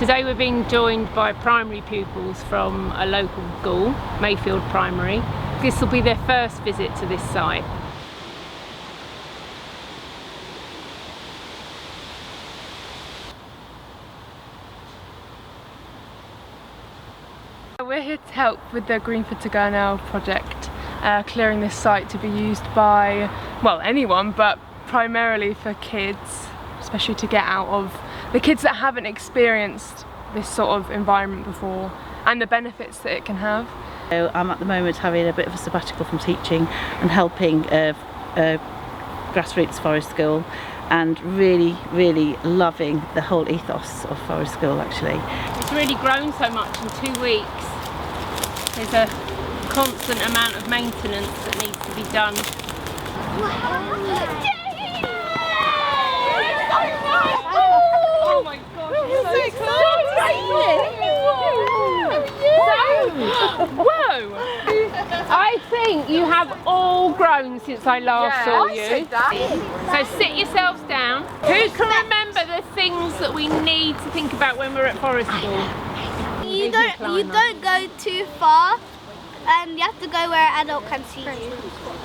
Today we're being joined by primary pupils from a local school, Mayfield Primary. This will be their first visit to this site. We're here to help with the Greenway Gurnell project, clearing this site to be used by, well, anyone, but primarily for kids, especially to get out of the kids that haven't experienced this sort of environment before and the benefits that it can have. I'm at the moment having a bit of a sabbatical from teaching and helping grassroots forest school, and really loving the whole ethos of forest school actually. It's really grown so much in 2 weeks. There's a constant amount of maintenance that needs to be done. Oh my gosh, I'm so excited! Whoa! I think you have all grown since I last saw you. So sit yourselves down. Who can remember the things that we need to think about when we're at forest school? You don't go too far, and you have to go where an adult can see you.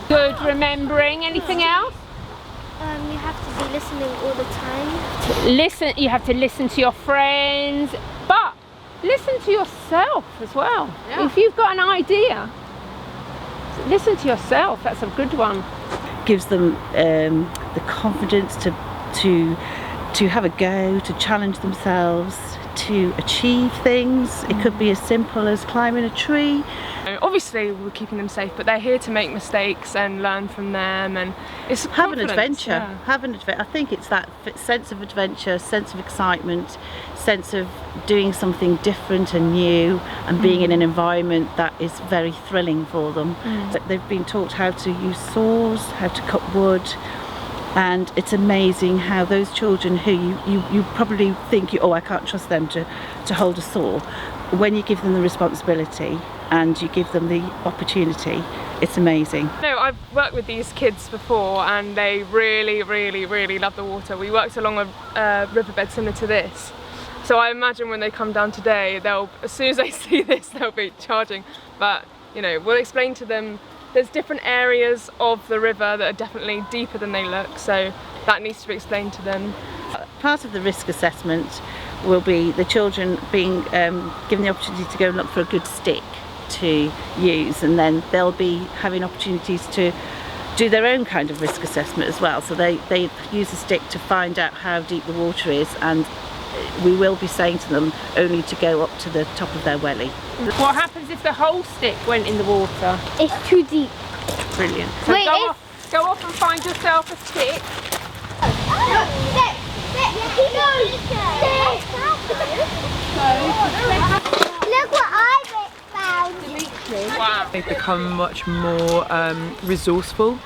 Good remembering. Anything else? You have to be listening all the time. Listen. You have to listen to your friends, but listen to yourself as well. Yeah. If you've got an idea, listen to yourself. That's a good one. Gives them the confidence to have a go, to challenge themselves, to achieve things. It could be as simple as climbing a tree. Obviously we're keeping them safe, but they're here to make mistakes and learn from them, and it's have an adventure. Yeah. I think it's that sense of adventure, sense of excitement, sense of doing something different and new, and being in an environment that is very thrilling for them. They've been taught how to use saws, how to cut wood, and it's amazing how those children who you probably think, oh, I can't trust them to hold a saw, when you give them the responsibility and you give them the opportunity, it's amazing. No, I've worked with these kids before and they really love the water. We worked along a riverbed similar to this. So I imagine when they come down today, as soon as they see this, they'll be charging. But, you know, we'll explain to them there's different areas of the river that are definitely deeper than they look, so that needs to be explained to them. Part of the risk assessment will be the children being given the opportunity to go and look for a good stick to use, and then they'll be having opportunities to do their own kind of risk assessment as well. So they use a stick to find out how deep the water is, and we will be saying to them only to go up to the top of their welly. What happens if the whole stick went in the water? It's too deep. Brilliant. So go off and find yourself a stick. Look what I found. Wow. They've become much more resourceful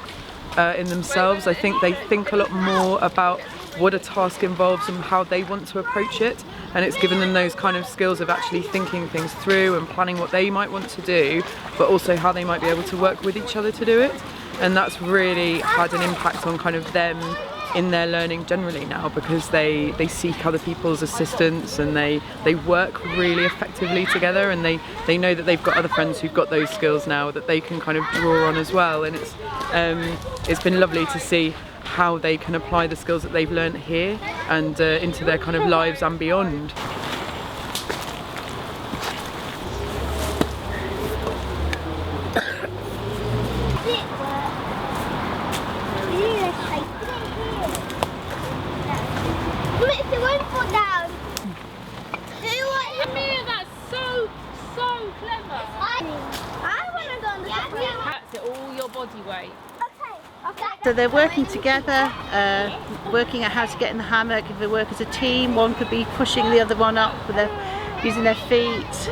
in themselves. I think they think a lot more about what a task involves and how they want to approach it, and it's given them those kind of skills of actually thinking things through and planning what they might want to do, but also how they might be able to work with each other to do it. And that's really had an impact on kind of them in their learning generally now, because they seek other people's assistance and they work really effectively together, and they know that they've got other friends who've got those skills now that they can kind of draw on as well. And it's been lovely to see how they can apply the skills that they've learnt here and into their kind of lives and beyond. Body weight. So they're working together, working out how to get in the hammock. If they work as a team, one could be pushing the other one up with using their feet.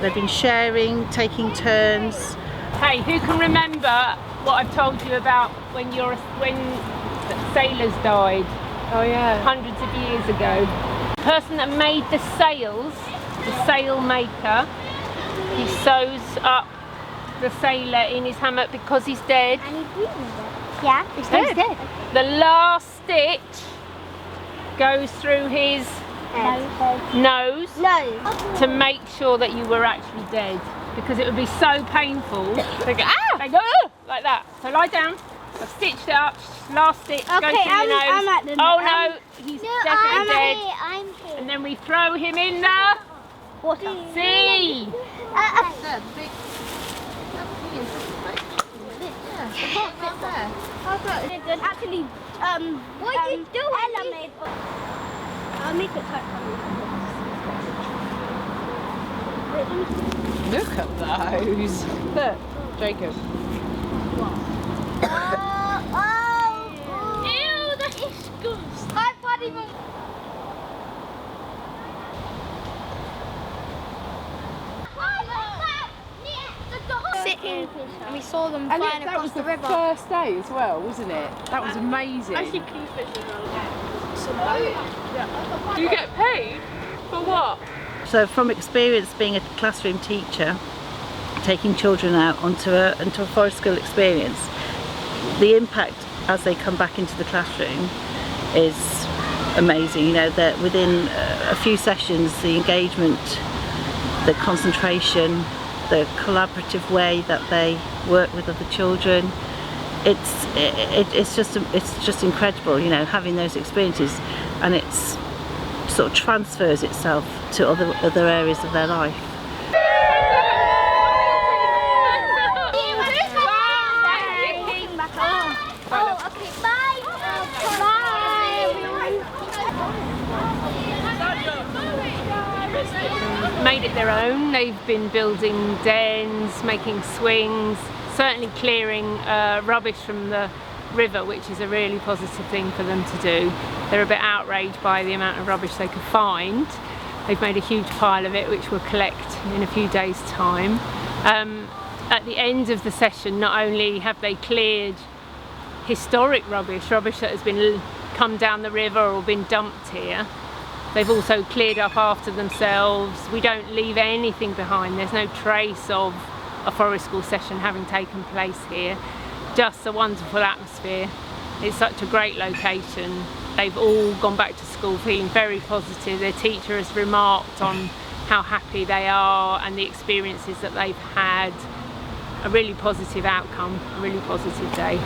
They've been sharing, taking turns. Hey, who can remember what I've told you about when sailors died? Oh yeah. Hundreds of years ago. The person that made the sails, the sail maker, he sews up the sailor in his hammock because he's dead. And he's breathing dead. Yeah, he's dead. The last stitch goes through his Nose. Nose. To make sure that you were actually dead, because it would be so painful. They go, ah! They go, ugh! Like that. So lie down. I've stitched it up. Last stitch. Go through your nose. I'm at the oh no, he's definitely dead. I'm here. And then we throw him in the Water. sea. Actually, what are you doing? Ella made. I'll make it cut. Look at those. Look, Jacob. Ew, that is good. I can't even. Sitting, and we saw them flying across the river. First day as well, wasn't it? That was amazing. Do you get paid for what? So from experience being a classroom teacher, taking children out onto a forest school experience, the impact as they come back into the classroom is amazing. You know, that within a few sessions, the engagement, the concentration, the collaborative way that they work with other children, it's just incredible. You know, having those experiences, and it's sort of transfers itself to other areas of their life. Made it their own. They've been building dens, making swings, certainly clearing rubbish from the river, which is a really positive thing for them to do. They're a bit outraged by the amount of rubbish they could find. They've made a huge pile of it, which we'll collect in a few days' time. At the end of the session, not only have they cleared historic rubbish that has been come down the river or been dumped here, they've also cleared up after themselves. We don't leave anything behind. There's no trace of a forest school session having taken place here. Just a wonderful atmosphere. It's such a great location. They've all gone back to school feeling very positive. Their teacher has remarked on how happy they are and the experiences that they've had. A really positive outcome, a really positive day.